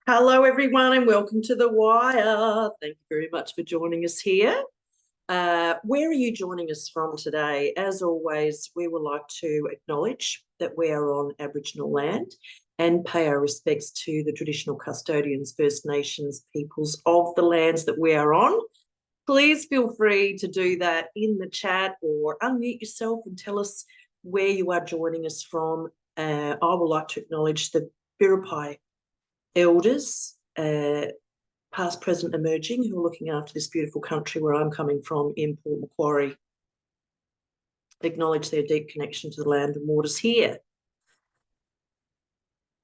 Hello, everyone, and welcome to The Wire. Thank you very much for joining us here. Where are you joining us from today? As always, we would like to acknowledge that we are on Aboriginal land and pay our respects to the traditional custodians, First Nations peoples of the lands that we are on. Please feel free to do that in the chat or unmute yourself and tell us where you are joining us from. I would like to acknowledge the Biripi elders, past, present, emerging, who are looking after this beautiful country where I'm coming from in Port Macquarie. Acknowledge their deep connection to the land and waters here.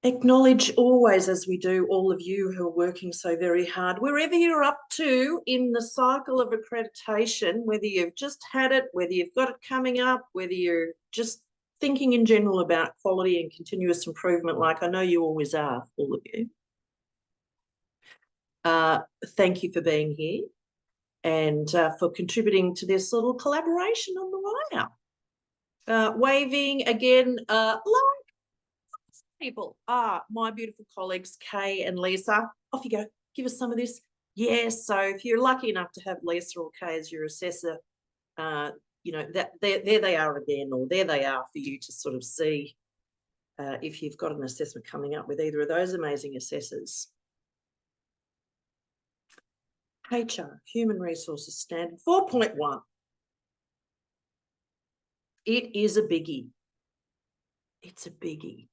Acknowledge always, as we do, all of you who are working so very hard, wherever you're up to in the cycle of accreditation, whether you've just had it, whether you've got it coming up, whether you're just thinking in general about quality and continuous improvement, like I know you always are, all of you. Thank you for being here and for contributing to this little collaboration on the wire. Waving again, like people are my beautiful colleagues, Kay and Lisa. Off you go. Give us some of this. Yes, so if you're lucky enough to have Lisa or Kay as your assessor, you know, that there they are again, or there they are for you to sort of see if you've got an assessment coming up with either of those amazing assessors. HR, Human Resources Standard 4.1. It is a biggie. It's a biggie.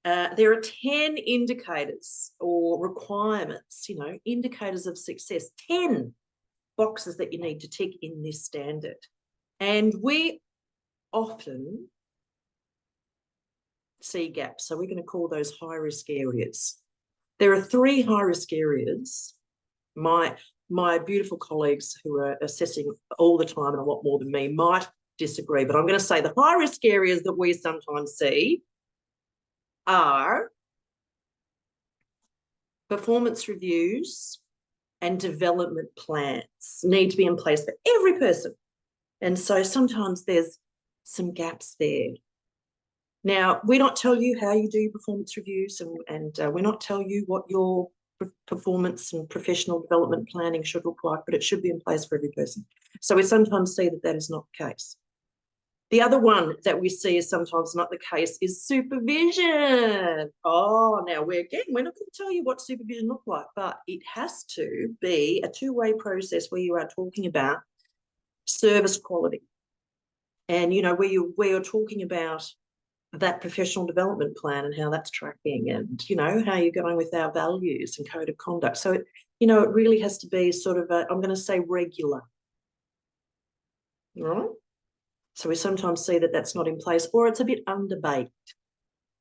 There are 10 indicators or requirements, indicators of success, 10 boxes that you need to tick in this standard. And we often see gaps. So we're going to call those high-risk areas. There are 3 high-risk areas. My beautiful colleagues who are assessing all the time and a lot more than me might disagree, but I'm going to say the high-risk areas that we sometimes see are performance reviews and development plans need to be in place for every person. And so sometimes there's some gaps there. Now, we don't tell you how you do your performance reviews, and we're not telling you what your performance and professional development planning should look like, but it should be in place for every person. So we sometimes see that is not the case. The other one that we see is sometimes not the case is supervision. Oh, now we're not going to tell you what supervision looks like, but it has to be a two-way process where you are talking about service quality. And, where you're talking about that professional development plan and how that's tracking and, how you're going with our values and code of conduct. So, it really has to be sort of I'm going to say regular. All right? So we sometimes see that that's not in place, or it's a bit underbaked.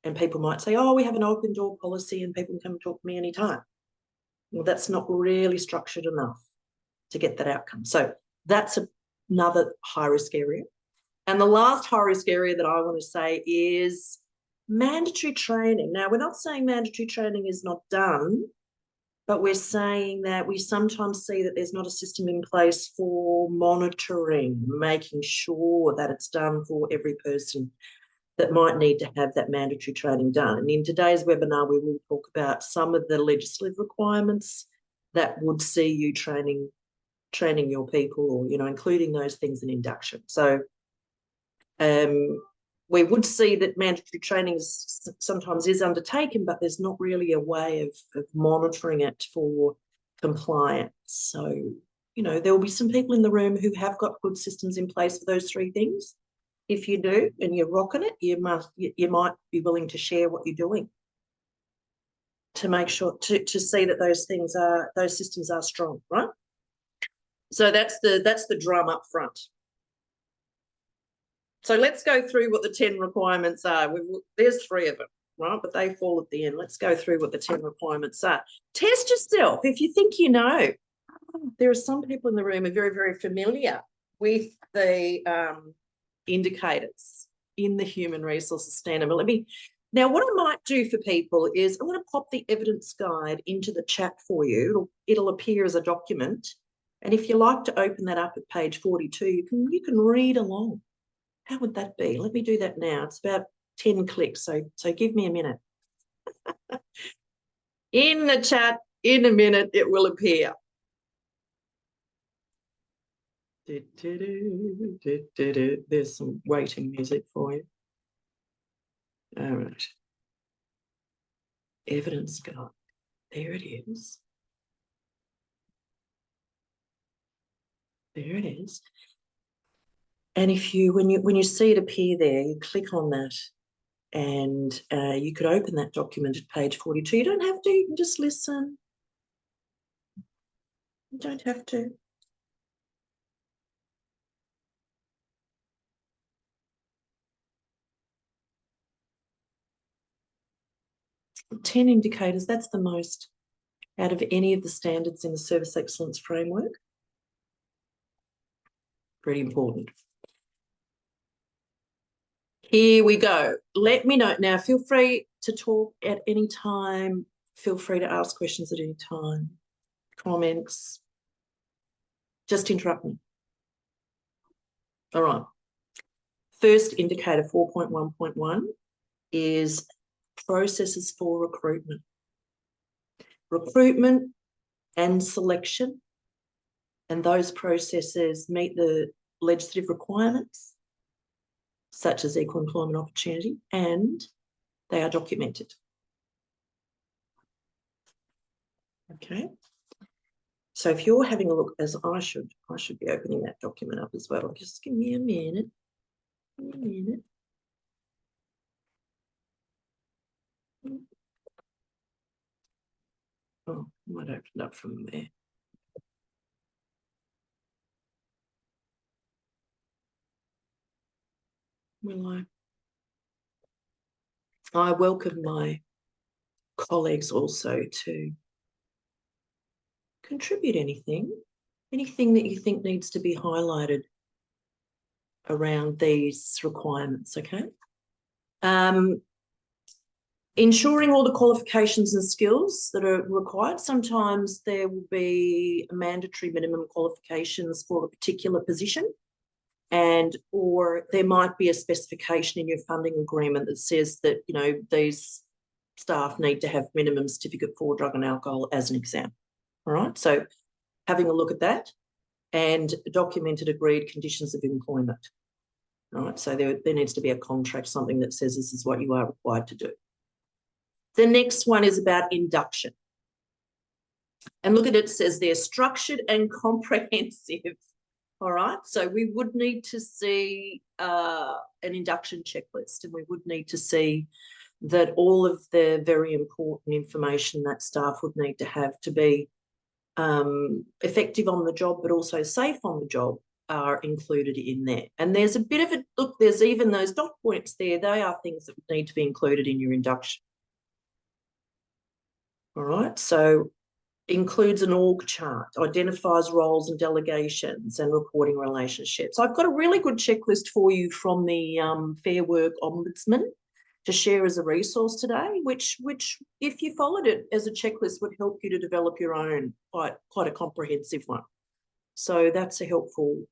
And people might say, oh, we have an open door policy and people can come and talk to me anytime. Well, that's not really structured enough to get that outcome. So that's another high-risk area. And the last high-risk area that I want to say is mandatory training. Now, we're not saying mandatory training is not done, but we're saying that we sometimes see that there's not a system in place for monitoring, making sure that it's done for every person that might need to have that mandatory training done. And in today's webinar, we will talk about some of the legislative requirements that would see you training your people, or, including those things in induction. So we would see that mandatory training sometimes is undertaken, but there's not really a way of monitoring it for compliance. So, there will be some people in the room who have got good systems in place for those 3 things. If you do and you're rocking it, you might be willing to share what you're doing to make sure to see that those systems are strong, right? So that's the drum up front. So let's go through what the 10 requirements are. There's 3 of them, right? But they fall at the end. Let's go through what the 10 requirements are. Test yourself. If you think you know, there are some people in the room who are very, very familiar with the indicators in the Human Resources Standard. But now what I might do for people is I'm going to pop the evidence guide into the chat for you. It'll appear as a document. And if you like to open that up at page 42, you can read along. How would that be? Let me do that now. It's about 10 clicks, so give me a minute. In the chat, in a minute, it will appear. There's some waiting music for you. All right. Evidence guide. There it is. There it is. And if you, when you see it appear there, you click on that, and you could open that document at page 42. You don't have to. You can just listen. You don't have to. Ten indicators. That's the most out of any of the standards in the Service Excellence Framework. Pretty important. Here we go. Let me know. Now, feel free to talk at any time. Feel free to ask questions at any time. Comments. Just interrupt me. All right. First indicator 4.1.1 is processes for recruitment. Recruitment and selection, and those processes meet the legislative requirements, such as equal employment opportunity, and they are documented. Okay. So if you're having a look, as I should be opening that document up as well. Just give me a minute. Give me a minute. Oh, I might open it up from there. Will I welcome my colleagues also to contribute anything that you think needs to be highlighted around these requirements, okay? Ensuring all the qualifications and skills that are required. Sometimes there will be mandatory minimum qualifications for a particular position, or there might be a specification in your funding agreement that says that, you know, these staff need to have minimum certificate for drug and alcohol as an example. All right, so having a look at that, and documented agreed conditions of employment. All right, so there needs to be a contract, something that says this is what you are required to do. The next one is about induction. And look at it, it says they're structured and comprehensive. All right, so we would need to see an induction checklist, and we would need to see that all of the very important information that staff would need to have to be effective on the job, but also safe on the job, are included in there. And there's a bit of a look, there's even those dot points there. They are things that need to be included in your induction. All right, so includes an org chart, identifies roles and delegations and reporting relationships. I've got a really good checklist for you from the Fair Work Ombudsman to share as a resource today, which if you followed it as a checklist would help you to develop your own quite a comprehensive one. So that's a helpful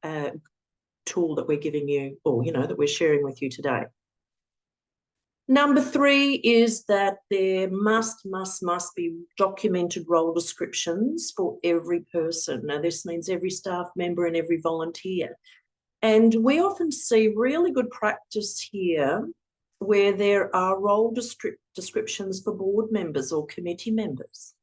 tool that we're giving you, or, you know, that we're sharing with you today. Number 3 is that there must be documented role descriptions for every person. Now, this means every staff member and every volunteer. And we often see really good practice here where there are role descriptions for board members or committee members.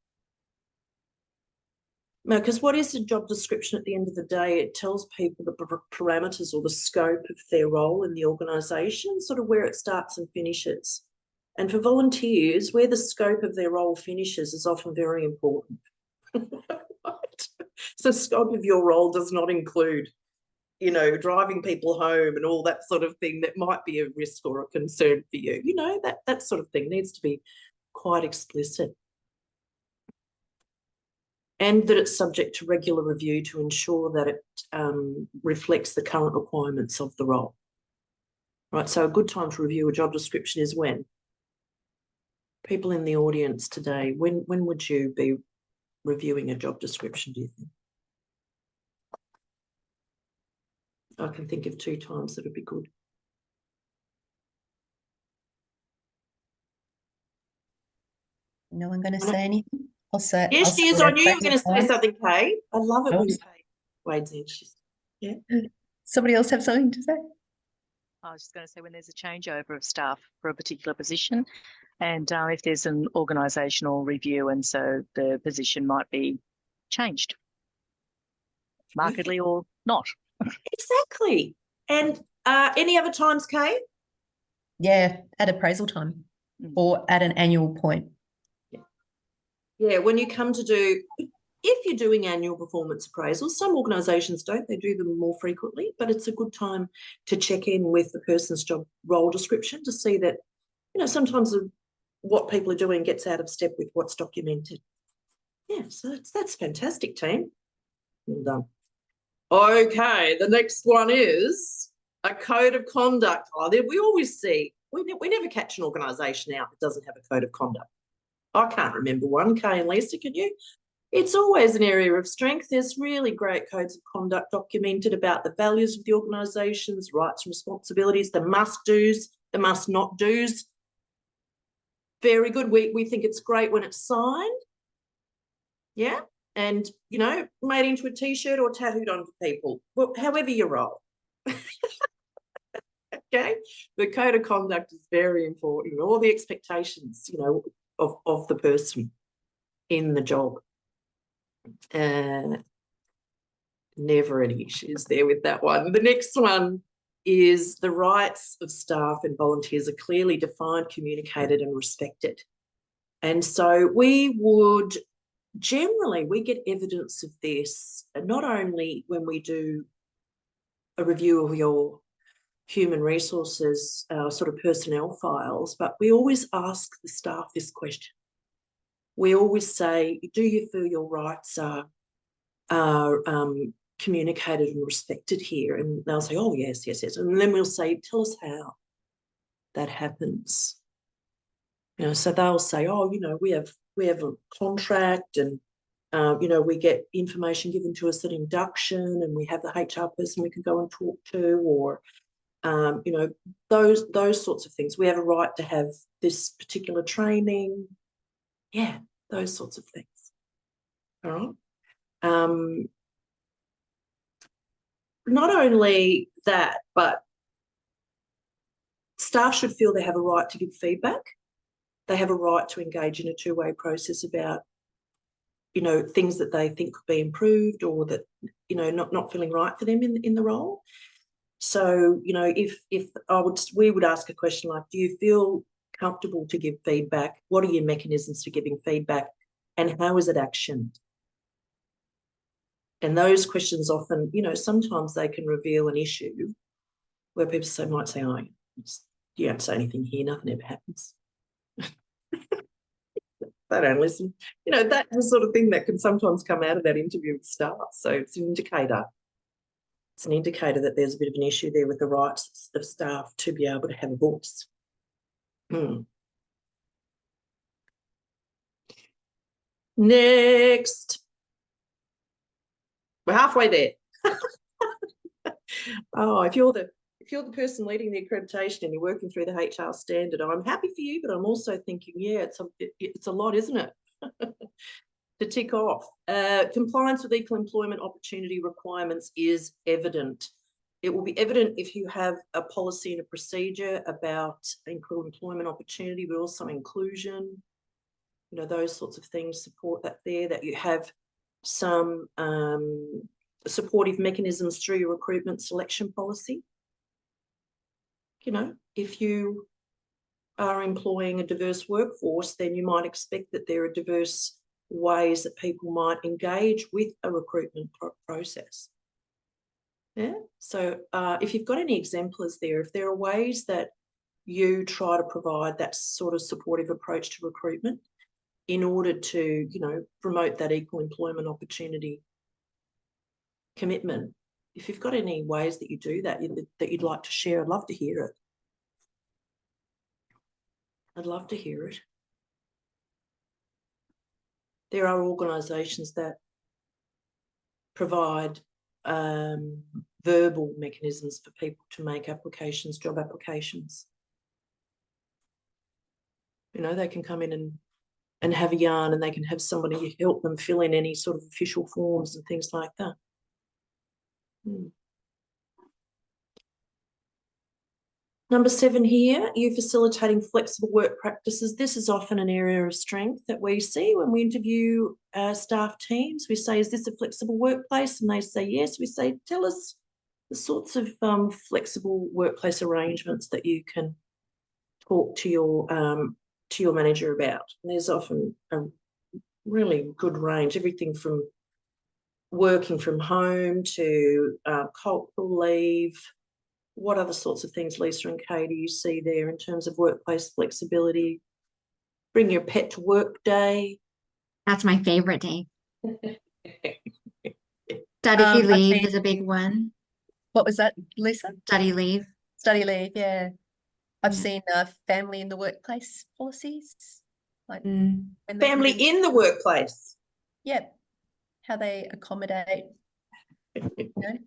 No, because what is a job description at the end of the day? It tells people the parameters or the scope of their role in the organisation, sort of where it starts and finishes. And for volunteers, where the scope of their role finishes is often very important. Right? So scope of your role does not include, you know, driving people home and all that sort of thing that might be a risk or a concern for you. You know, that sort of thing needs to be quite explicit. And that it's subject to regular review to ensure that it reflects the current requirements of the role. Right, so a good time to review a job description is when? People in the audience today, when would you be reviewing a job description, do you think? I can think of 2 times that would be good. No one going to say anything? I'll say. Yes, she is. I knew you were going to say something, Kate. I love it when Kate wades in. Yeah. Somebody else have something to say? I was just going to say, when there's a changeover of staff for a particular position, and if there's an organisational review, and so the position might be changed markedly or not. Exactly. And any other times, Kate? Yeah, at appraisal time or at an annual point. Yeah, when you come to do, if you're doing annual performance appraisals, some organisations don't, they do them more frequently, but it's a good time to check in with the person's job role description to see that, you know, sometimes what people are doing gets out of step with what's documented. Yeah, so that's fantastic, team. Well done. Okay, the next one is a code of conduct. Oh, we always see, we never catch an organisation out that doesn't have a code of conduct. I can't remember one. Kay and Lisa, can you? It's always an area of strength. There's really great codes of conduct documented about the values of the organisations, rights and responsibilities, the must-dos, the must-not-dos. Very good. We think it's great when it's signed. Yeah. And, you know, made into a T-shirt or tattooed onto people, well, however you roll. Okay. The code of conduct is very important. All the expectations, you know, of the person in the job. Never any issues there with that one. The next one is the rights of staff and volunteers are clearly defined, communicated and respected. And so we would generally, we get evidence of this, not only when we do a review of your human resources, sort of personnel files, but we always ask the staff this question. We always say, do you feel your rights are communicated and respected here? And they'll say, oh, yes, yes, yes. And then we'll say, tell us how that happens. You know, so they'll say, oh, you know, we have a contract and, you know, we get information given to us at induction and we have the HR person we can go and talk to, or, you know, those sorts of things. We have a right to have this particular training. Yeah, those sorts of things. All right. Not only that, but staff should feel they have a right to give feedback. They have a right to engage in a two-way process about, you know, things that they think could be improved or that, you know, not feeling right for them in the role. So, you know, if we would ask a question like, do you feel comfortable to give feedback? What are your mechanisms for giving feedback? And how is it actioned? And those questions often, you know, sometimes they can reveal an issue where people might say, oh, you don't say anything here, nothing ever happens. They don't listen. You know, that's the sort of thing that can sometimes come out of that interview with staff. So it's an indicator. It's an indicator that there's a bit of an issue there with the rights of staff to be able to have a voice. Next. We're halfway there. Oh, if you're the person leading the accreditation and you're working through the HR standard, I'm happy for you, but I'm also thinking, yeah, it's a lot, isn't it? To tick off. Compliance with equal employment opportunity requirements is evident. It will be evident if you have a policy and a procedure about equal employment opportunity, but also inclusion, you know, those sorts of things support that there, that you have some supportive mechanisms through your recruitment selection policy. You know, if you are employing a diverse workforce, then you might expect that there are diverse ways that people might engage with a recruitment process. Yeah. So if you've got any exemplars there, if there are ways that you try to provide that sort of supportive approach to recruitment in order to, you know, promote that equal employment opportunity commitment, if you've got any ways that you do that that you'd like to share, I'd love to hear it. I'd love to hear it. There are organisations that provide verbal mechanisms for people to make applications, job applications. You know, they can come in and have a yarn, and they can have somebody help them fill in any sort of official forms and things like that. Number 7 here, you facilitating flexible work practices. This is often an area of strength that we see when we interview staff teams. We say, is this a flexible workplace? And they say yes. We say, tell us the sorts of flexible workplace arrangements that you can talk to your manager about. And there's often a really good range, everything from working from home to cultural leave. What other sorts of things, Lisa and Kay, do you see there in terms of workplace flexibility? Bring your pet to work day. That's my favorite day. Study I've leave seen- is a big one. What was that, Lisa? Study leave. Study leave, yeah. I've Yeah. seen family in the workplace policies, like Mm. when they Family can do- in the workplace. yeah, how they accommodate, you know,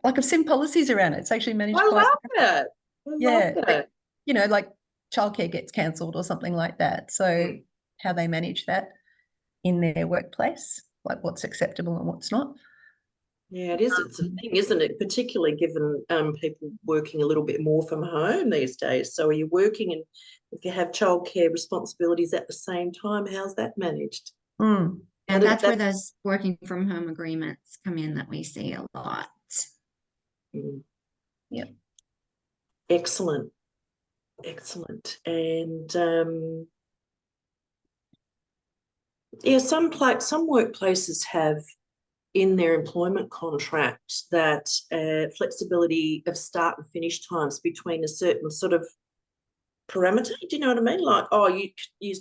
like I've seen policies around it. It's actually managed I quite, love it. I yeah, love but, it. you know, like childcare gets cancelled or something like that. So how they manage that in their workplace, like what's acceptable and what's not. Yeah, it is. It's a thing, isn't it? Particularly given people working a little bit more from home these days. So are you working, and if you have childcare responsibilities at the same time, how's that managed? Mm. And that's where those working from home agreements come in that we see a lot. Yeah. Excellent. Excellent. And yeah, some workplaces have in their employment contract that flexibility of start and finish times between a certain sort of parameter. Do you know what I mean? Like, oh, you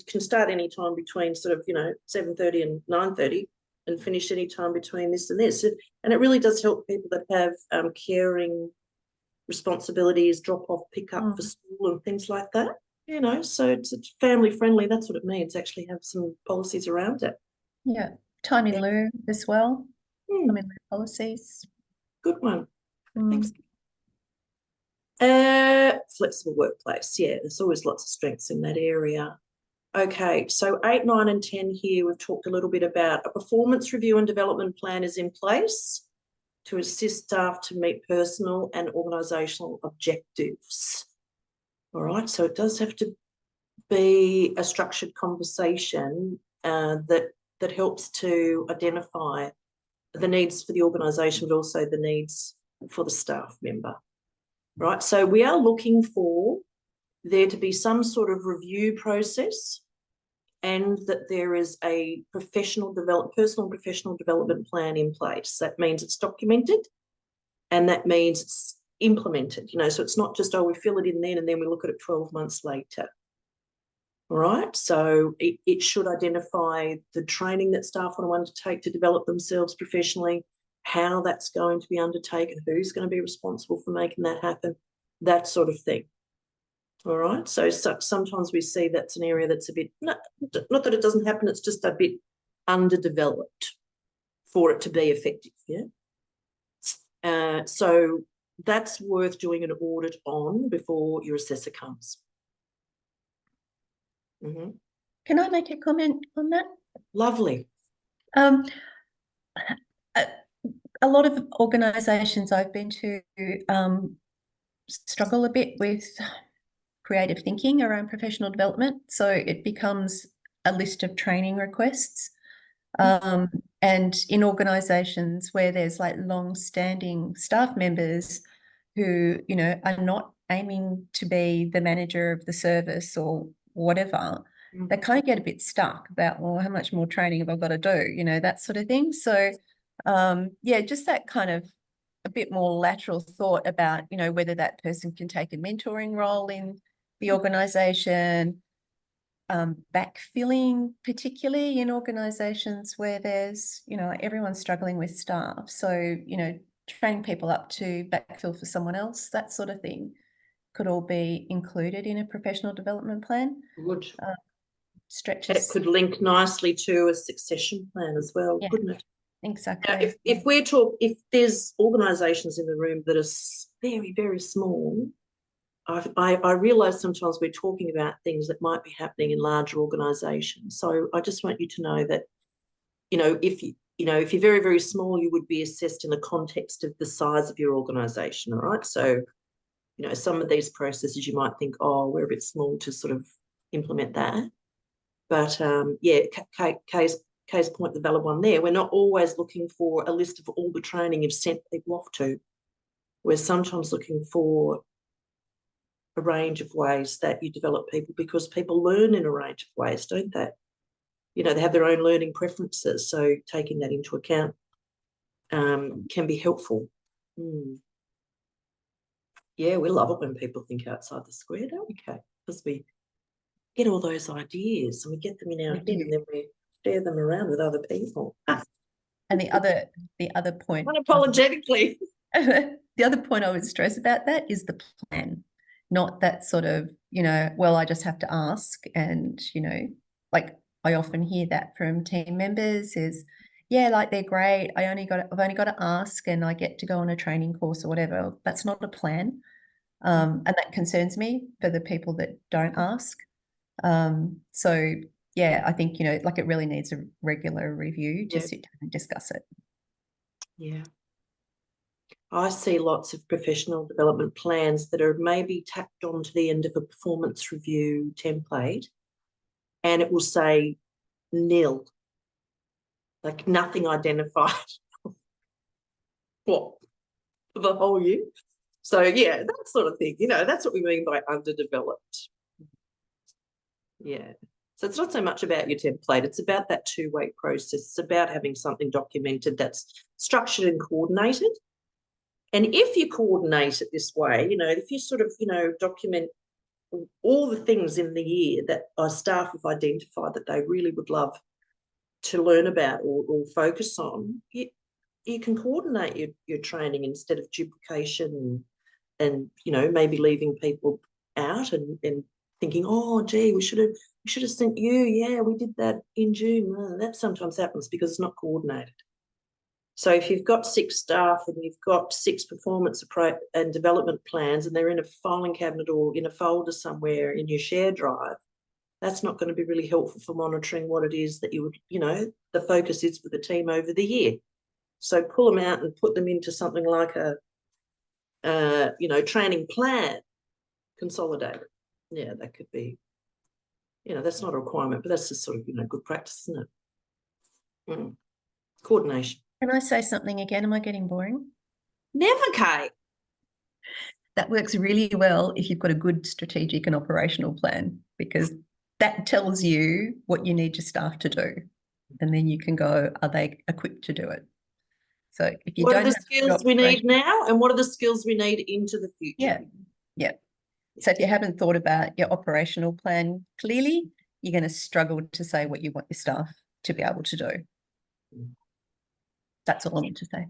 can start any time between sort of, 7:30 and 9:30 and finish any time between this and this. And it really does help people that have caring responsibilities, drop off, pick up for school and things like that. So it's family friendly. That's what it means. Actually have some policies around it. Yeah. Time in lieu as well. Hmm, Time in lieu policies. good one. Mm. Thanks. Flexible workplace. Yeah, there's always lots of strengths in that area. Okay, so 8, 9, and 10 here, we've talked a little bit about a performance review and development plan is in place to assist staff to meet personal and organisational objectives. All right, so it does have to be a structured conversation that helps to identify the needs for the organisation, but also the needs for the staff member. Right, so we are looking for there to be some sort of review process, and that there is a personal and professional development plan in place. That means it's documented, and that means it's implemented. So it's not just, we fill it in then and then we look at it 12 months later. All right, so it should identify the training that staff want to undertake to develop themselves professionally, how that's going to be undertaken, who's going to be responsible for making that happen, that sort of thing. All right, so sometimes we see that's an area that's a bit, not that it doesn't happen, it's just a bit underdeveloped for it to be effective, yeah? So that's worth doing an audit on before your assessor comes. Mm-hmm. Can I make a comment on that? Lovely. A lot of organisations I've been to struggle a bit with creative thinking around professional development. So it becomes a list of training requests. And in organisations where there's like long-standing staff members who, are not aiming to be the manager of the service or whatever, they kind of get a bit stuck about, well, how much more training have I got to do? That sort of thing. So yeah, just that kind of a bit more lateral thought about, whether that person can take a mentoring role in the organisation, backfilling, particularly in organisations where there's, everyone's struggling with staff. So, training people up to backfill for someone else, that sort of thing could all be included in a professional development plan. Good. Stretches. It could link nicely to a succession plan as well, couldn't it? Exactly. Now, if there's organisations in the room that are very, very small, I realise sometimes we're talking about things that might be happening in larger organisations. So I just want you to know that, if you're very, very small, you would be assessed in the context of the size of your organisation, all right? So, some of these processes you might think, oh, we're a bit small to sort of implement that. But yeah, Kay's point, the valid one there. We're not always looking for a list of all the training you've sent people off to. We're sometimes looking for a range of ways that you develop people, because people learn in a range of ways, don't they? They have their own learning preferences. So taking that into account can be helpful. Yeah, we love it when people think outside the square, don't we, Kate? Because we get all those ideas and we get them in our head, and then we share them around with other people. And the other point, unapologetically. the other point I would stress about that is the plan, not that sort of, well, I just have to ask. And, like I often hear that from team members is, yeah, like they're great. I've only got to ask and I get to go on a training course or whatever. That's not a plan. And that concerns me for the people that don't ask. So yeah, I think, like it really needs a regular review to sit down and discuss it. Yeah. I see lots of professional development plans that are maybe tacked onto the end of a performance review template, and it will say nil, like nothing identified for the whole year. So yeah, that sort of thing, that's what we mean by underdeveloped. Yeah. So it's not so much about your template, it's about that two-way process. It's about having something documented that's structured and coordinated. And if you coordinate it this way, if you sort of, document all the things in the year that our staff have identified that they really would love to learn about or focus on, you can coordinate your training instead of duplication and maybe leaving people out and thinking, oh, gee, we should have sent you. Yeah, we did that in June. That sometimes happens because it's not coordinated. So if you've got 6 staff and you've got 6 performance and development plans and they're in a filing cabinet or in a folder somewhere in your share drive, that's not going to be really helpful for monitoring what it is that you would, the focus is for the team over the year. So pull them out and put them into something like a, training plan, consolidated. Yeah, that could be, that's not a requirement, but that's just sort of, good practice, isn't it? Coordination. Can I say something again? Am I getting boring? Never, Kate. That works really well if you've got a good strategic and operational plan, because that tells you what you need your staff to do. And then you can go, are they equipped to do it? So if you what don't are the skills we need now and what are the skills we need into the future? Yeah. So if you haven't thought about your operational plan clearly, you're going to struggle to say what you want your staff to be able to do. That's all I want to say.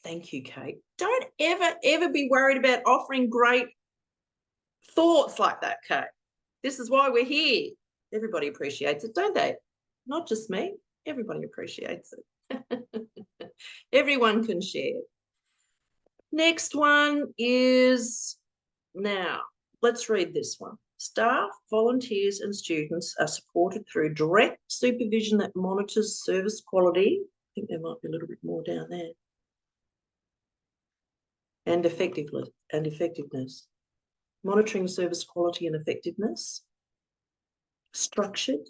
Thank you, Kate. Don't ever be worried about offering great thoughts like that, Kate. This is why we're here. Everybody appreciates it, don't they? Not just me. Everybody appreciates it. Everyone can share. Next one is, now, let's read this one. Staff, volunteers and students are supported through direct supervision that monitors service quality. I think there might be a little bit more down there. And effectiveness. Monitoring service quality and effectiveness. Structured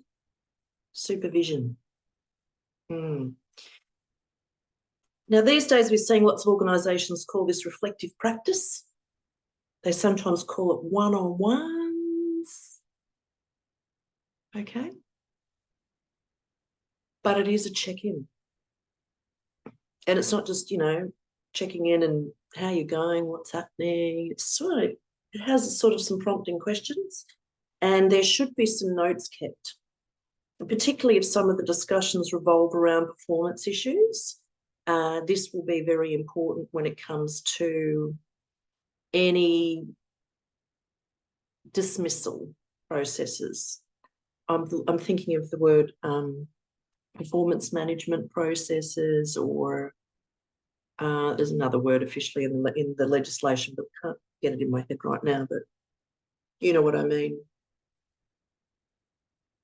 supervision. Now, these days we're seeing lots of organisations call this reflective practice. They sometimes call it one-on-ones. Okay. But it is a check-in. And it's not just, checking in and how you're going, what's happening. It has sort of some prompting questions, and there should be some notes kept, particularly if some of the discussions revolve around performance issues. This will be very important when it comes to any dismissal processes. I'm thinking of the word performance management processes, or there's another word officially in the legislation, but get it in my head right now, but you know what I mean.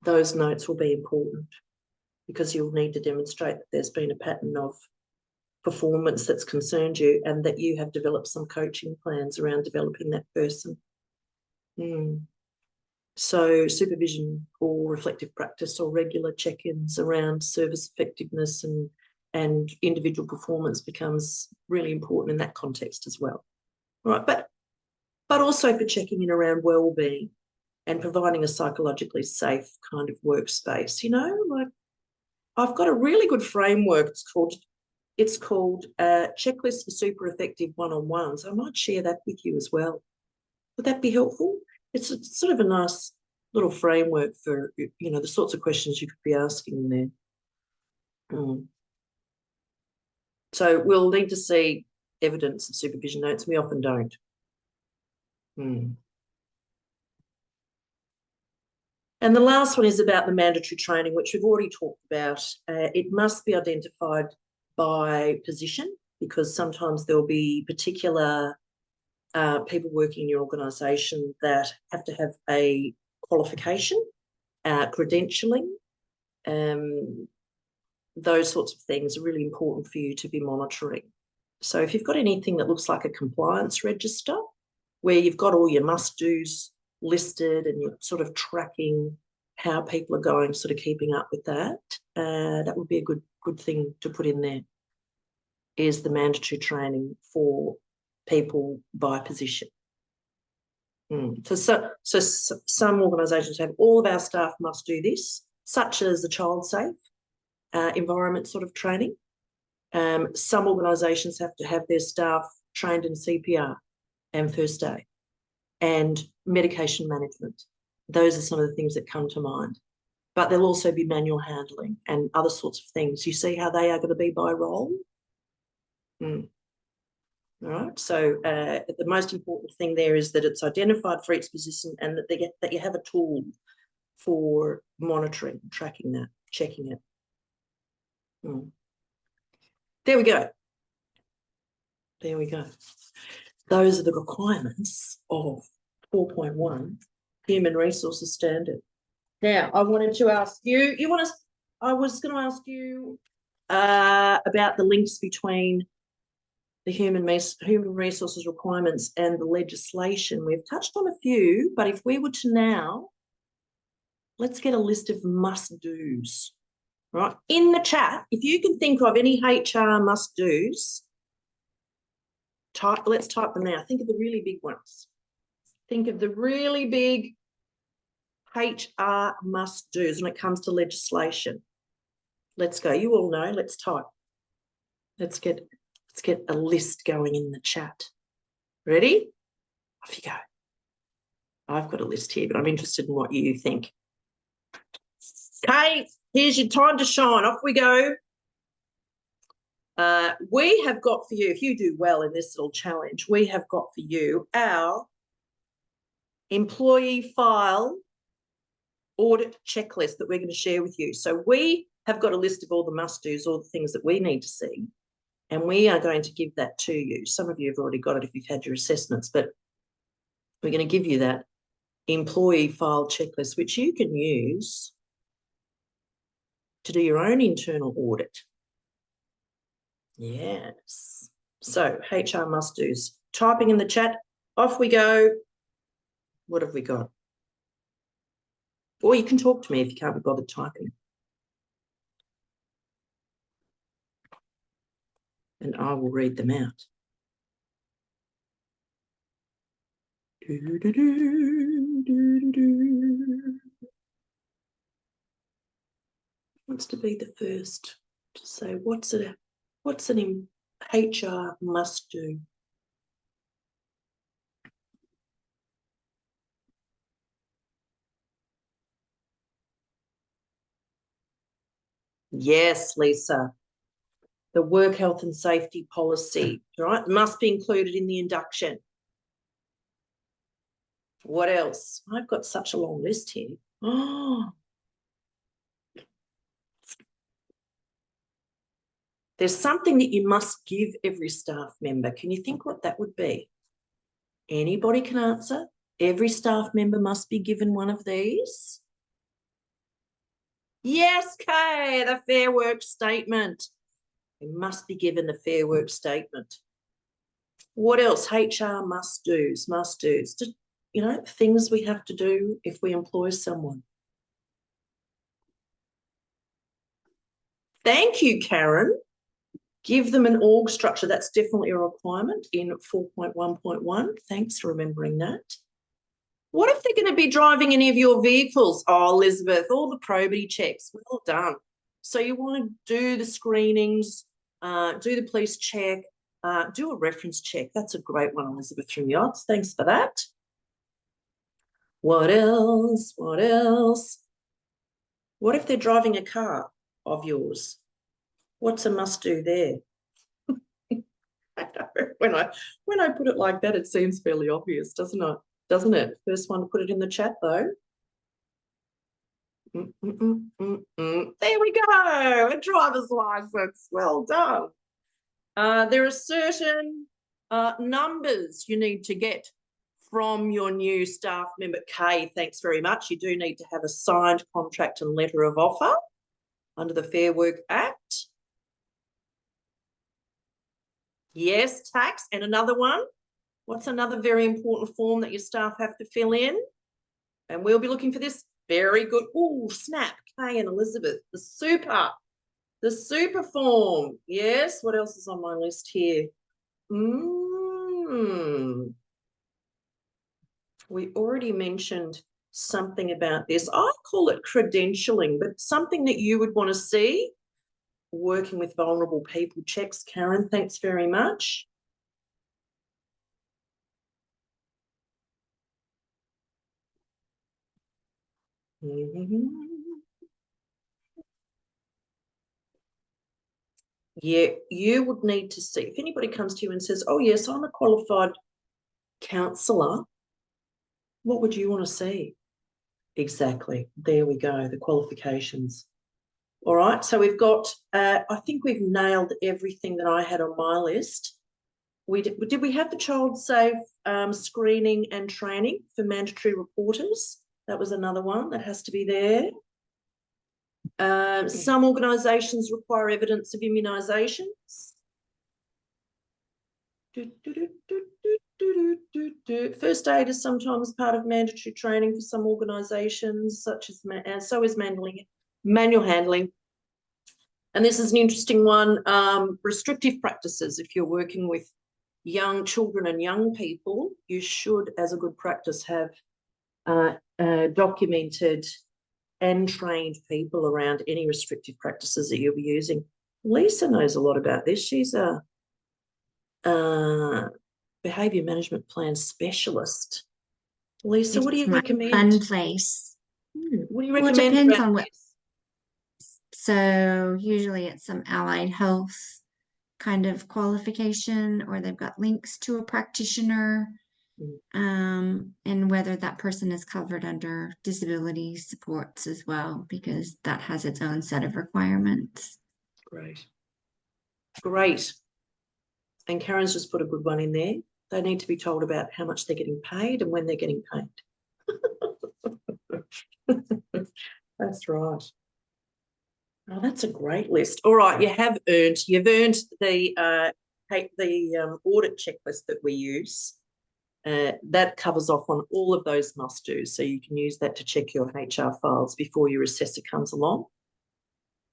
Those notes will be important because you'll need to demonstrate that there's been a pattern of performance that's concerned you and that you have developed some coaching plans around developing that person. So supervision or reflective practice or regular check-ins around service effectiveness and individual performance becomes really important in that context as well. Right, but also for checking in around well-being and providing a psychologically safe kind of workspace. You know, like I've got a really good framework. It's called Checklist for Super Effective One-on-Ones. I might share that with you as well. Would that be helpful? It's sort of a nice little framework for, you know, the sorts of questions you could be asking in there. So we'll need to see evidence of supervision notes. We often don't. And the last one is about the mandatory training, which we've already talked about. It must be identified by position because sometimes there'll be particular people working in your organisation that have to have a qualification, credentialing, those sorts of things are really important for you to be monitoring. So if you've got anything that looks like a compliance register where you've got all your must-dos listed and you're sort of tracking how people are going, sort of keeping up with that, that would be a good thing to put in there, is the mandatory training for people by position. So some organisations have all of our staff must do this, such as the child safe environment sort of training. Some organisations have to have their staff trained in CPR and first aid and medication management. Those are some of the things that come to mind. But there'll also be manual handling and other sorts of things. You see how they are going to be by role? All right, so the most important thing there is that it's identified for each position and that you have a tool for monitoring, tracking that, checking it. There we go. There we go. Those are the requirements of 4.1 Human Resources Standard. Now, I wanted to ask you, I was going to ask you about the links between the human resources requirements and the legislation. We've touched on a few, but if we were to now, let's get a list of must-dos, right? In the chat, if you can think of any HR must-dos, let's type them now. Think of the really big ones. Think of the really big HR must-dos when it comes to legislation. Let's go. You all know. Let's type. Let's get a list going in the chat. Ready? Off you go. I've got a list here, but I'm interested in what you think. Okay, here's your time to shine. Off we go. We have got for you, if you do well in this little challenge, we have got for you our employee file audit checklist that we're going to share with you. So we have got a list of all the must-dos, all the things that we need to see, and we are going to give that to you. Some of you have already got it if you've had your assessments, but we're going to give you that employee file checklist, which you can use to do your own internal audit. Yes. So HR must-dos. Typing in the chat. Off we go. What have we got? Or you can talk to me if you can't be bothered typing. And I will read them out. Wants to be the first to say what's an HR must do? Yes, Lisa. The work health and safety policy, right? Must be included in the induction. What else? I've got such a long list here. Oh. There's something that you must give every staff member. Can you think what that would be? Anybody can answer. Every staff member must be given one of these. Yes, Kay, the Fair Work Statement. They must be given the Fair Work Statement. What else? HR must-dos, just, things we have to do if we employ someone. Thank you, Karen. Give them an org structure. That's definitely a requirement in 4.1.1. Thanks for remembering that. What if they're going to be driving any of your vehicles? Oh, Elizabeth, all the probity checks. Well done. So you want to do the screenings, do the police check, do a reference check. That's a great one, Elizabeth from Yachts. Thanks for that. What else? What else? What if they're driving a car of yours? What's a must-do there? When I put it like that, it seems fairly obvious, doesn't it? Doesn't it? First one to put it in the chat, though. There we go. A driver's license. Well done. There are certain numbers you need to get from your new staff member. Kay, thanks very much. You do need to have a signed contract and letter of offer under the Fair Work Act. Yes, tax. And another one. What's another very important form that your staff have to fill in? And we'll be looking for this. Very good. Oh, snap. Kay and Elizabeth. The super form. Yes. What else is on my list here? We already mentioned something about this. I call it credentialing, but something that you would want to see. Working with vulnerable people checks. Karen, thanks very much. Yeah, you would need to see, if anybody comes to you and says, oh, yes, I'm a qualified counsellor, what would you want to see? Exactly. There we go, the qualifications. All right, so we've got, I think we've nailed everything that I had on my list. Did we have the child safe screening and training for mandatory reporters? That was another one that has to be there. Some organisations require evidence of immunisations. First aid is sometimes part of mandatory training for some organisations, such as, and so is manual handling. And this is an interesting one, restrictive practices. If you're working with young children and young people, you should, as a good practice, have documented and trained people around any restrictive practices that you'll be using. Lisa knows a lot about this. She's a behaviour management plan specialist. Lisa, what do you recommend? Fun place. What do you recommend? Well, it depends on what. So usually it's some allied health kind of qualification, or they've got links to a practitioner, and whether that person is covered under disability supports as well, because that has its own set of requirements. Great. And Karen's just put a good one in there. They need to be told about how much they're getting paid and when they're getting paid. That's right. Oh, that's a great list. All right, you've earned the audit checklist that we use. That covers off on all of those must-dos, so you can use that to check your HR files before your assessor comes along.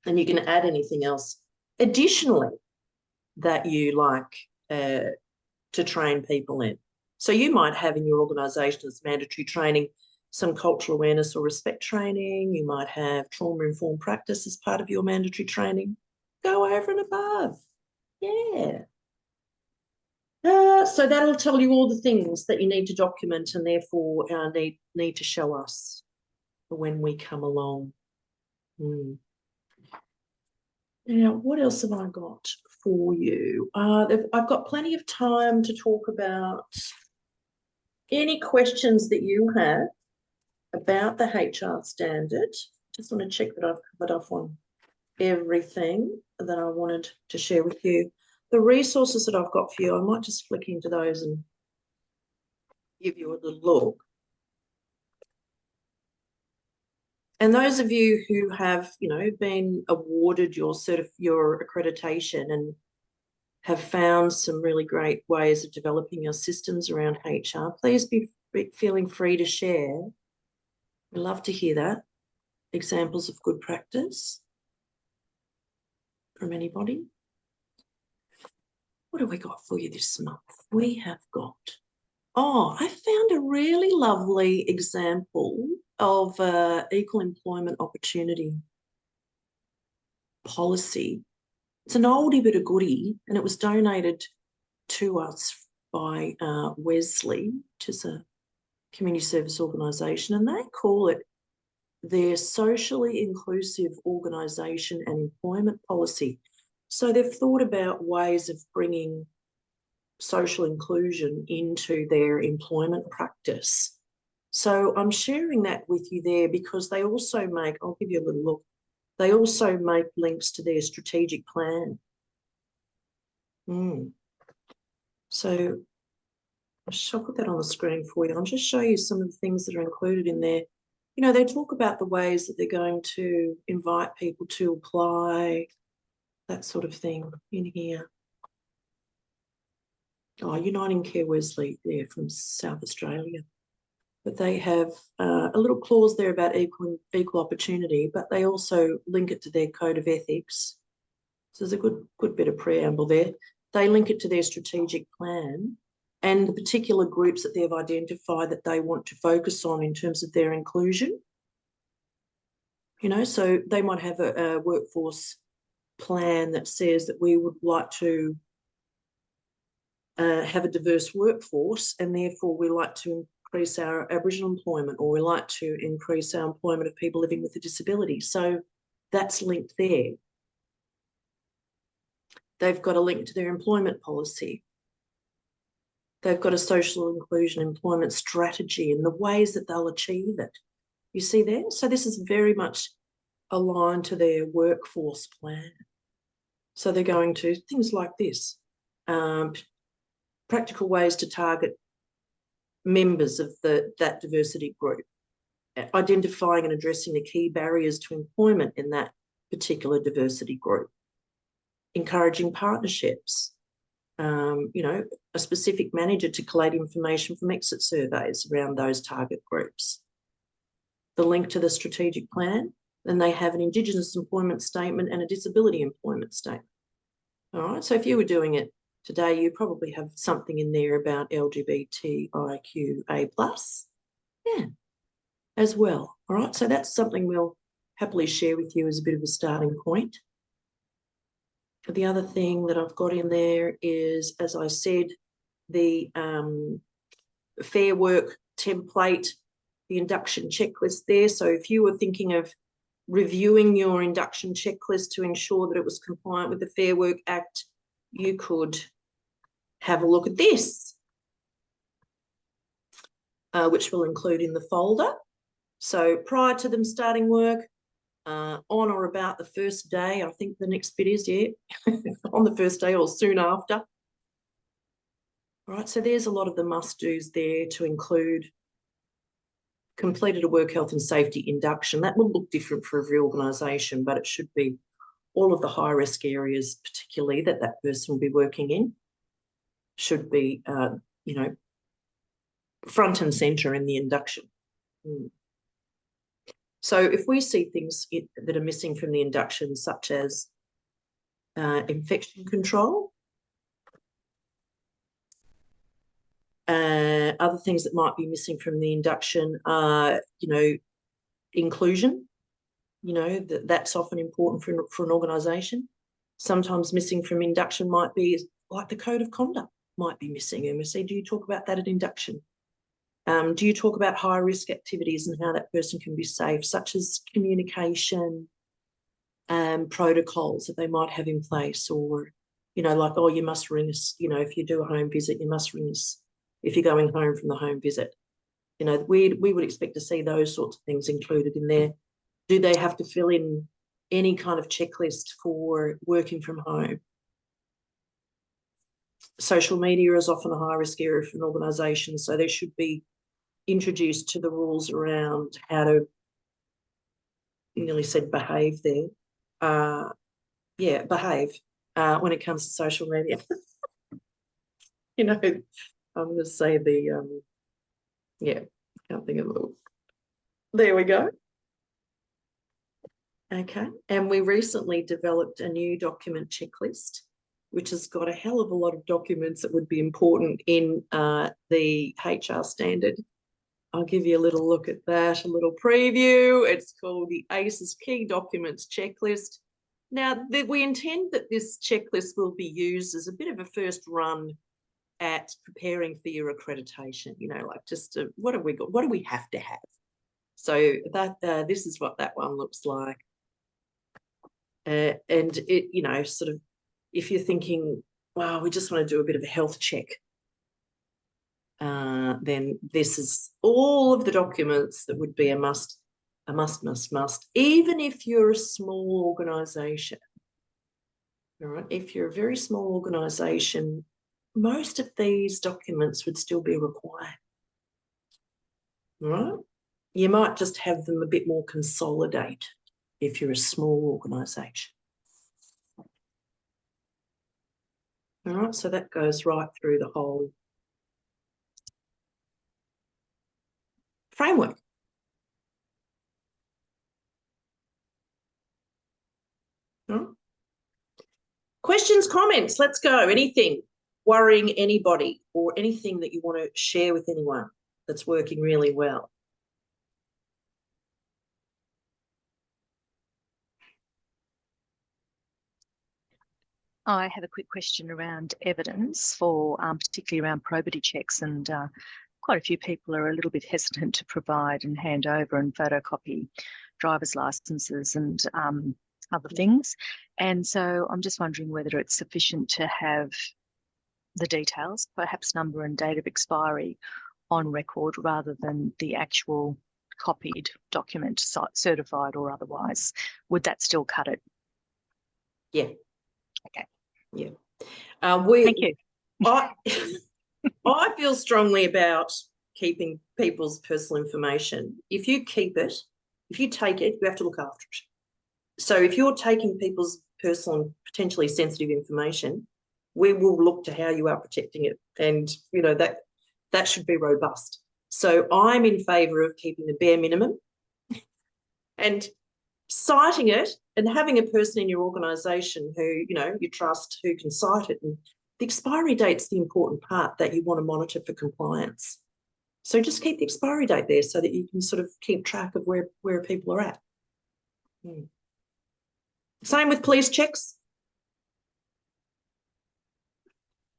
And you can add anything else additionally that you like to train people in. So you might have in your organisation as mandatory training some cultural awareness or respect training. You might have trauma-informed practice as part of your mandatory training. Go over and above. Yeah. So that'll tell you all the things that you need to document and therefore need to show us when we come along. Now, what else have I got for you? I've got plenty of time to talk about any questions that you have about the HR standard. Just want to check that I've covered off on everything that I wanted to share with you. The resources that I've got for you, I might just flick into those and give you a little look. And those of you who have, been awarded your accreditation and have found some really great ways of developing your systems around HR, please be feeling free to share. We'd love to hear that. Examples of good practice from anybody. What have we got for you this month? We have got, I found a really lovely example of equal employment opportunity policy. It's an oldie but a goodie, and it was donated to us by Wesley, which is a community service organisation, and they call it their socially inclusive organisation and employment policy. So they've thought about ways of bringing social inclusion into their employment practice. So I'm sharing that with you there because they also make, I'll give you a little look, they also make links to their strategic plan. So I'll put that on the screen for you. I'll just show you some of the things that are included in there. They talk about the ways that they're going to invite people to apply, that sort of thing in here. Uniting Care Wesley there from South Australia. But they have a little clause there about equal opportunity, but they also link it to their code of ethics. So there's a good bit of preamble there. They link it to their strategic plan and the particular groups that they've identified that they want to focus on in terms of their inclusion. So they might have a workforce plan that says that we would like to have a diverse workforce, and therefore we like to increase our Aboriginal employment, or we like to increase our employment of people living with a disability. So that's linked there. They've got a link to their employment policy. They've got a social inclusion employment strategy and the ways that they'll achieve it. You see there? So this is very much aligned to their workforce plan. So they're going to things like this, practical ways to target members of that diversity group, identifying and addressing the key barriers to employment in that particular diversity group, encouraging partnerships, a specific manager to collate information from exit surveys around those target groups. The link to the strategic plan, then they have an Indigenous employment statement and a disability employment statement. All right, so if you were doing it today, you probably have something in there about LGBTIQA+, as well. All right, so that's something we'll happily share with you as a bit of a starting point. The other thing that I've got in there is, as I said, the Fair Work template, the induction checklist there. So if you were thinking of reviewing your induction checklist to ensure that it was compliant with the Fair Work Act, you could have a look at this, which we'll include in the folder. So prior to them starting work, on or about the first day, I think the next bit is, on the first day or soon after. All right, so there's a lot of the must-dos there to include completed a work health and safety induction. That will look different for every organisation, but it should be all of the high-risk areas, particularly that person will be working in, should be, front and centre in the induction. So if we see things that are missing from the induction, such as infection control, other things that might be missing from the induction are, inclusion. That's often important for an organisation. Sometimes missing from induction might be like the code of conduct might be missing. And we say, do you talk about that at induction? Do you talk about high-risk activities and how that person can be safe, such as communication, protocols that they might have in place, or, like, you must ring us, if you do a home visit, you must ring us if you're going home from the home visit. We would expect to see those sorts of things included in there. Do they have to fill in any kind of checklist for working from home? social media is often a high risk area for an organisation, so they should be introduced to the rules around how to, nearly said behave there. Behave when it comes to social media. You know, I'm going to say can't think of it. There we go. Okay, and we recently developed a new document checklist, which has got a hell of a lot of documents that would be important in the HR standard. I'll give you a little look at that, a little preview. It's called the ACES Key Documents Checklist. Now, we intend that this checklist will be used as a bit of a first run at preparing for your accreditation, you know, like just what have we got? What do we have to have? So that this is what that one looks like. And it, you know, sort of, if you're thinking, wow, we just want to do a bit of a health check, then this is all of the documents that would be a must, even if you're a small organisation. All right, if you're a very small organisation, most of these documents would still be required. All right, you might just have them a bit more consolidated if you're a small organisation. All right, so that goes right through the whole framework. All right. Questions, comments, let's go. Anything worrying anybody or anything that you want to share with anyone that's working really well? I have a quick question around evidence for particularly around probity checks, and quite a few people are a little bit hesitant to provide and hand over and photocopy driver's licenses and other things. And so I'm just wondering whether it's sufficient to have the details, perhaps number and date of expiry, on record rather than the actual copied document, certified or otherwise. Would that still cut it? Yeah. Okay. Yeah. Thank you. I feel strongly about keeping people's personal information. If you keep it, if you take it, you have to look after it. So if you're taking people's personal and potentially sensitive information, we will look to how you are protecting it. And, you know, that should be robust. So I'm in favour of keeping the bare minimum and citing it and having a person in your organisation who, you know, you trust, who can cite it. And the expiry date's the important part that you want to monitor for compliance. So just keep the expiry date there so that you can sort of keep track of where people are at. Same with police checks.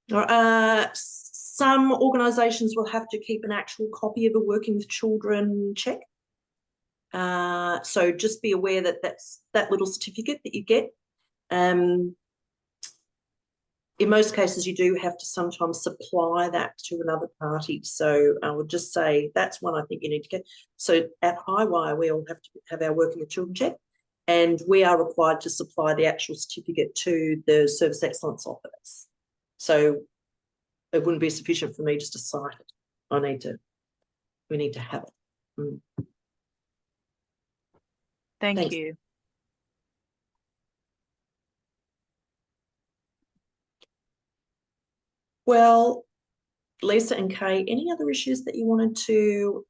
Some organisations will have to keep an actual copy of a working with children check. So just be aware that that's that little certificate that you get. In most cases, you do have to sometimes supply that to another party. So I would just say that's one I think you need to get. So at Highwire, we all have to have our working with children check, and we are required to supply the actual certificate to the Service Excellence Office. So it wouldn't be sufficient for me just to cite it. We need to have it. Thanks. You. Well, Lisa and Kay, any other issues that you wanted to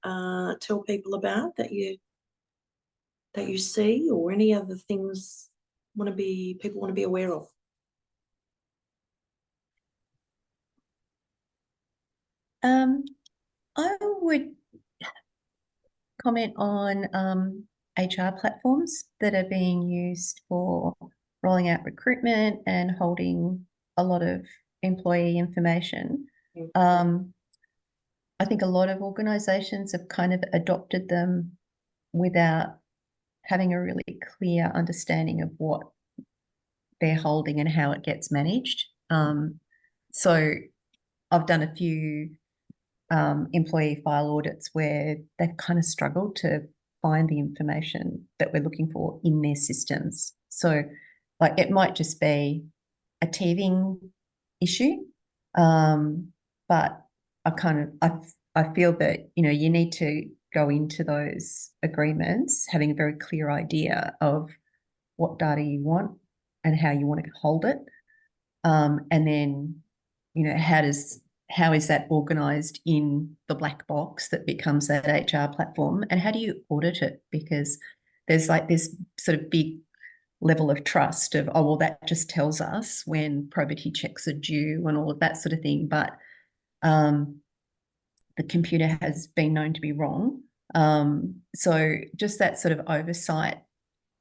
tell people about that you see, or any other things people want to be aware of? I would comment on HR platforms that are being used for rolling out recruitment and holding a lot of employee information. I think a lot of organisations have kind of adopted them without having a really clear understanding of what they're holding and how it gets managed. So I've done a few employee file audits where they've kind of struggled to find the information that we're looking for in their systems. So like it might just be a teething issue But I feel that, you know, you need to go into those agreements having a very clear idea of what data you want and how you want to hold it. And then, you know, how is that organised in the black box that becomes that HR platform, and how do you audit it? Because there's like this sort of big level of trust of, oh, well, that just tells us when probity checks are due and all of that sort of thing. But the computer has been known to be wrong. So just that sort of oversight,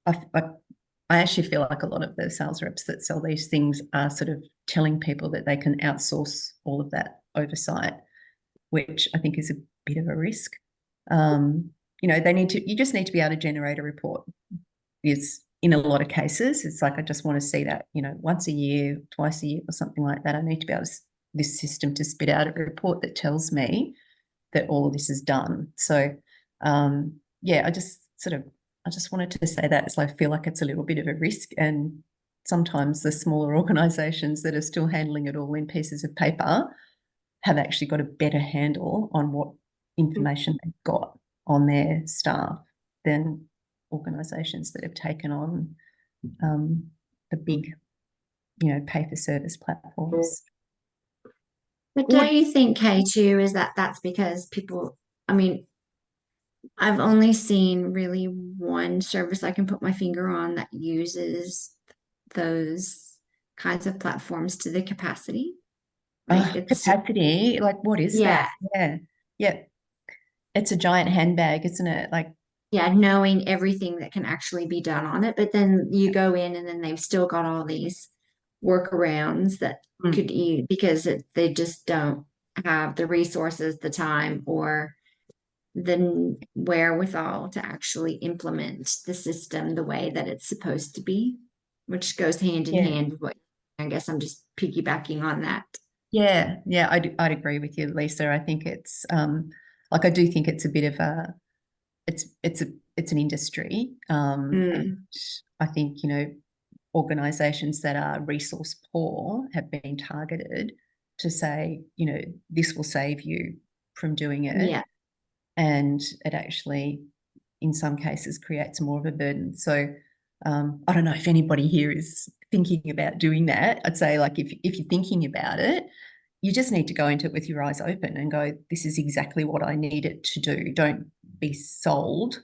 I actually feel like a lot of the sales reps that sell these things are sort of telling people that they can outsource all of that oversight, which I think is a bit of a risk. You know, you just need to be able to generate a report. It's in a lot of cases, it's like, I just want to see that, you know, once a year, twice a year or something like that. I need to be able to, this system to spit out a report that tells me that all of this is done. So, yeah, I just wanted to say that, as I feel like it's a little bit of a risk, and sometimes the smaller organisations that are still handling it all in pieces of paper have actually got a better handle on what information they've got on their staff than organisations that have taken on the big, you know, pay-for-service platforms. But don't you think, Kay, too, is that that's because people, I mean, I've only seen really one service I can put my finger on that uses those kinds of platforms to the capacity. Like it's Capacity, like what is that? yeah. Yeah. It's a giant handbag, isn't it? Like, Yeah, knowing everything that can actually be done on it. But then you go in and then they've still got all these workarounds that could use because they just don't have the resources, the time, or the wherewithal to actually implement the system the way that it's supposed to be, which goes hand in hand with what I guess I'm just piggybacking on that. Yeah, I'd agree with you, Lisa. I think it's like, I do think it's a bit of a it's an industry. And I think, you know, organisations that are resource poor have been targeted to say, you know, this will save you from doing it. Yeah. And it actually, in some cases, creates more of a burden. So I don't know if anybody here is thinking about doing that. I'd say, like, if you're thinking about it, you just need to go into it with your eyes open and go, this is exactly what I need it to do. Don't be sold.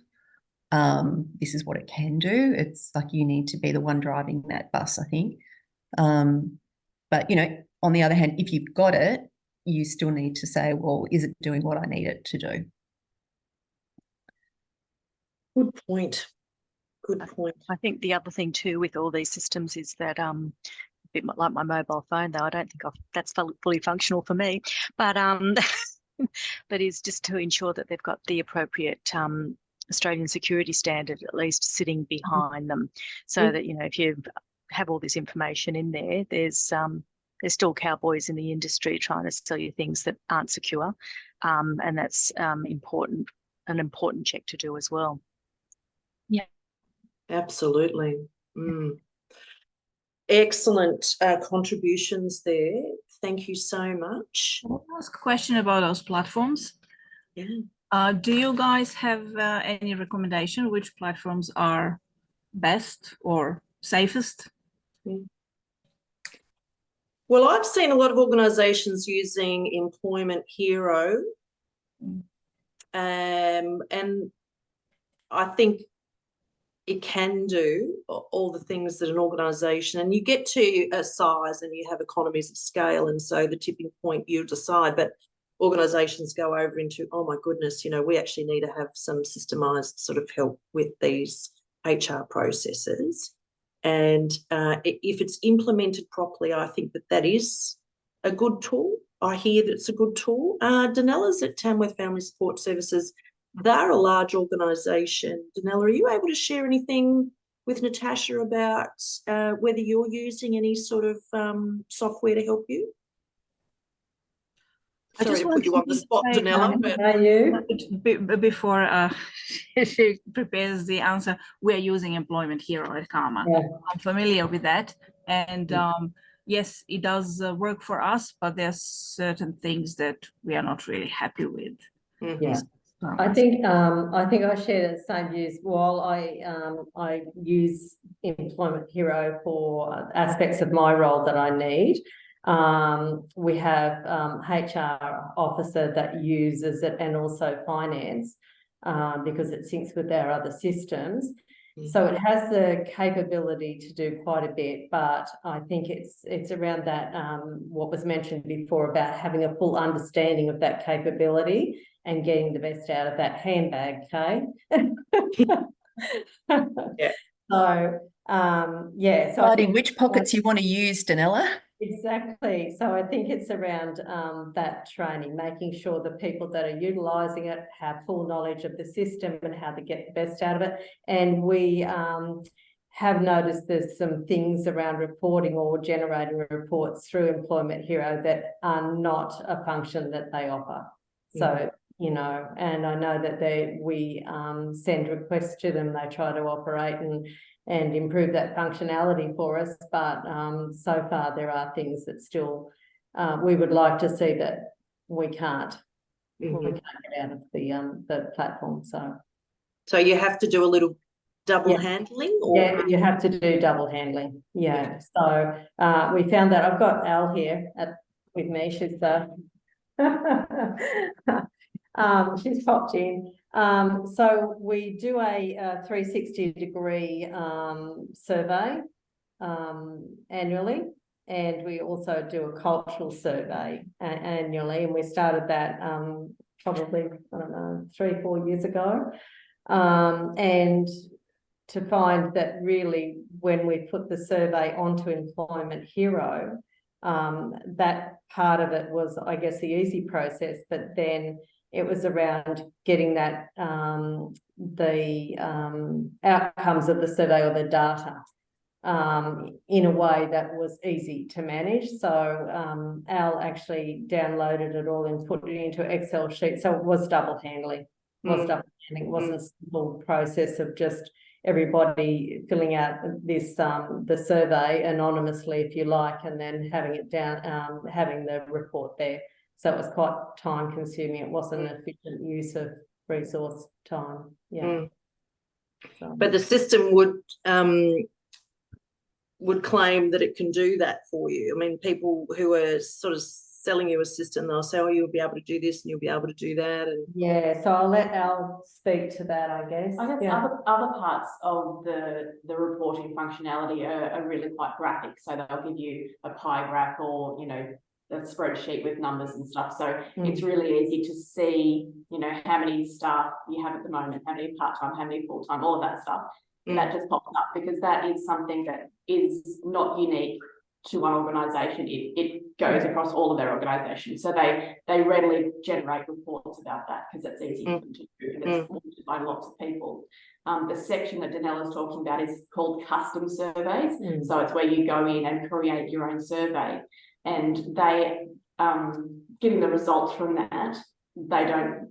This is what it can do. It's like, you need to be the one driving that bus, I think. But, you know, on the other hand, if you've got it, you still need to say, well, is it doing what I need it to do? Good point. Good point. I think the other thing too with all these systems is that a bit like my mobile phone, though I don't think that's fully functional for me, but but is just to ensure that they've got the appropriate Australian security standard at least sitting behind them, so that, you know, if you have all this information in there, there's still cowboys in the industry trying to sell you things that aren't secure, and that's an important check to do as well. Yeah. Absolutely. Excellent contributions there. Thank you so much. I'll ask a question about those platforms. Yeah. Do you guys have any recommendation which platforms are best or safest? Well, I've seen a lot of organisations using Employment Hero, and I think it can do all the things that an organisation, and you get to a size and you have economies of scale, and so the tipping point you decide, but organisations go over into, oh my goodness, you know, we actually need to have some systemised sort of help with these HR processes. And if it's implemented properly, I think that is a good tool. I hear that it's a good tool. Danella's at Tamworth Family Support Services. They're a large organisation. Danella, are you able to share anything with Natasha about whether you're using any sort of software to help you? Sorry to put you on the spot, Danella. Are you? Before she prepares the answer, we're using Employment Hero at Karma. Yeah. I'm familiar with that. And yes, it does work for us, but there's certain things that we are not really happy with. Yeah. I think I share the same views. While I use Employment Hero for aspects of my role that I need, we have HR officer that uses it, and also finance, because it syncs with our other systems. So it has the capability to do quite a bit, but I think it's around that what was mentioned before about having a full understanding of that capability and getting the best out of that handbag, Kay. Yeah. So yeah. So Deciding which pockets you want to use, Danella. Exactly. So I think it's around that training, making sure the people that are utilising it have full knowledge of the system and how to get the best out of it. And we have noticed there's some things around reporting or generating reports through Employment Hero that are not a function that they offer. So, you know, and I know that we send requests to them, they try to operate and improve that functionality for us, but so far there are things that still we would like to see that we can't get out of the platform. So you have to do a little double handling, or you have to do double handling. Yeah. So we found that I've got Al here with me. She's she's popped in. So we do a 360-degree survey annually, and we also do a cultural survey annually, and we started that probably, I don't know, 3-4 years ago, and to find that really when we put the survey onto Employment Hero, that part of it was, I guess, the easy process, but then it was around getting that the outcomes of the survey or the data in a way that was easy to manage. So Al actually downloaded it all and put it into an Excel sheet. So it was double handling. It wasn't a simple process of just everybody filling out this the survey anonymously, if you like, and then having it down, having the report there. So it was quite time consuming. It wasn't an efficient use of resource time. Yeah. So. But the system would claim that it can do that for you. I mean, people who are sort of selling you a system, they'll say, oh, you'll be able to do this and you'll be able to do that. And yeah, so I'll let Al speak to that, I guess. I guess other parts of the reporting functionality are really quite graphic. So they'll give you a pie graph or, you know, a spreadsheet with numbers and stuff. So it's really easy to see, you know, how many staff you have at the moment, how many part-time, how many full-time, all of that stuff. That just pops up because that is something that is not unique to one organisation. It goes across all of their organisations. So they readily generate reports about that because it's easy for them to do and it's wanted by lots of people. The section that Danella's talking about is called custom surveys. So it's where you go in and create your own survey, and they getting the results from that, they don't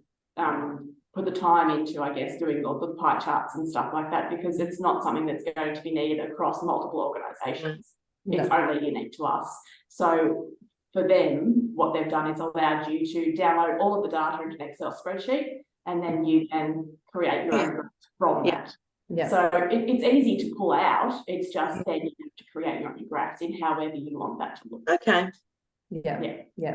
put the time into, I guess, doing all the pie charts and stuff like that, because it's not something that's going to be needed across multiple organisations. It's only unique to us. So for them, what they've done is allowed you to download all of the data into an Excel spreadsheet, and then you can create your own from that. So it's easy to pull out. It's just then you have to create your own graphs in however you want that to look. okay.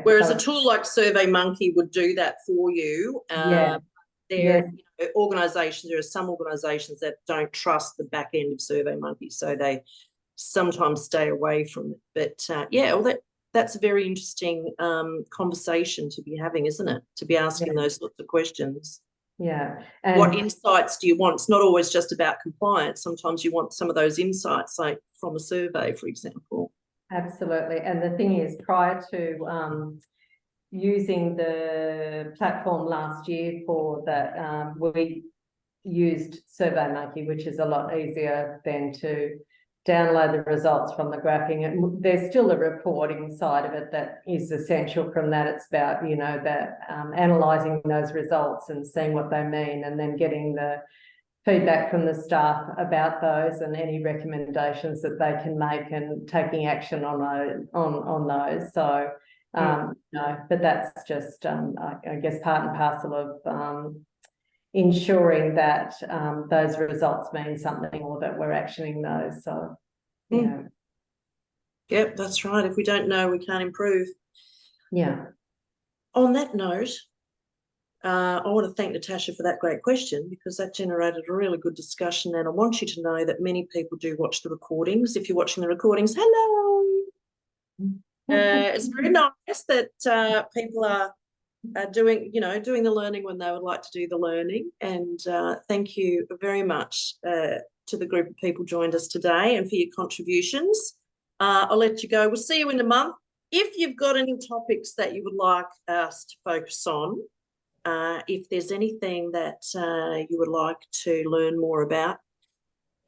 Whereas so a tool like SurveyMonkey would do that for you. There are organisations, there are some organisations that don't trust the back end of SurveyMonkey, so they sometimes stay away from it. But well, that's a very interesting conversation to be having, isn't it? To be asking those sorts of questions. And what insights do you want? It's not always just about compliance. Sometimes you want some of those insights, like from a survey, for example. Absolutely. And the thing is, prior to using the platform last year for that, we used SurveyMonkey, which is a lot easier than to download the results from the graphing. And there's still a reporting side of it that is essential from that. It's about, that analysing those results and seeing what they mean, and then getting the feedback from the staff about those and any recommendations that they can make and taking action on those. So, no, but that's just, I guess, part and parcel of ensuring that those results mean something or that we're actioning those. So, you know. Yep, that's right. If we don't know, we can't improve. Yeah. On that note, I want to thank Natasha for that great question, because that generated a really good discussion. And I want you to know that many people do watch the recordings. If you're watching the recordings, hello. It's very nice that people are doing the learning when they would like to do the learning. And thank you very much to the group of people joined us today and for your contributions. I'll let you go. We'll see you in a month. If you've got any topics that you would like us to focus on, if there's anything that you would like to learn more about,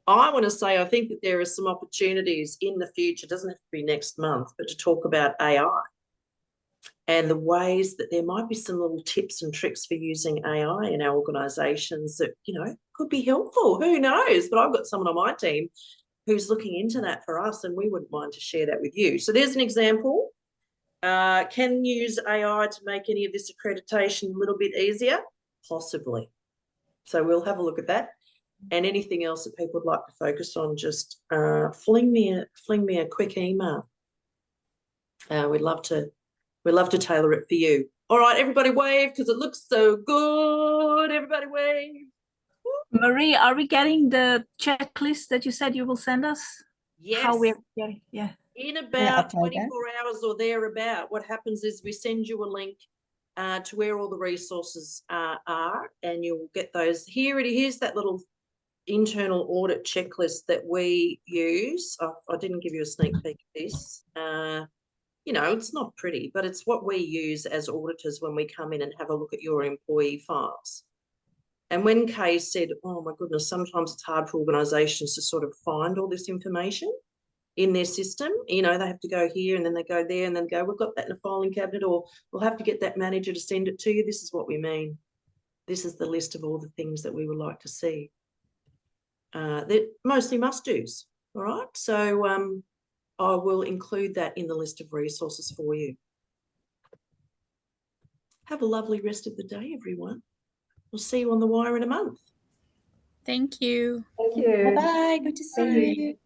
I want to say I think that there are some opportunities in the future, it doesn't have to be next month, but to talk about AI and the ways that there might be some little tips and tricks for using AI in our organisations that, could be helpful. Who knows? But I've got someone on my team who's looking into that for us, and we wouldn't mind to share that with you. So there's an example. Can use AI to make any of this accreditation a little bit easier? Possibly. So we'll have a look at that. And anything else that people would like to focus on, just fling me a quick email. We'd love to tailor it for you. All right, everybody wave, because it looks so good. Everybody wave. Marie, are we getting the checklist that you said you will send us? Yes. How we're getting, yeah. In about October. 24 hours or thereabout, what happens is we send you a link to where all the resources are, and you'll get those. Here's that little internal audit checklist that we use. I didn't give you a sneak peek of this. It's not pretty, but it's what we use as auditors when we come in and have a look at your employee files. And when Kay said, oh my goodness, sometimes it's hard for organisations to sort of find all this information in their system. They have to go here and then they go there and then go, we've got that in a filing cabinet, or we'll have to get that manager to send it to you. This is what we mean. This is the list of all the things that we would like to see. They're mostly must-dos, all right? So I will include that in the list of resources for you. Have a lovely rest of the day, everyone. We'll see you on the wire in a month. Thank you. Thank you. Bye-bye. Good to see you.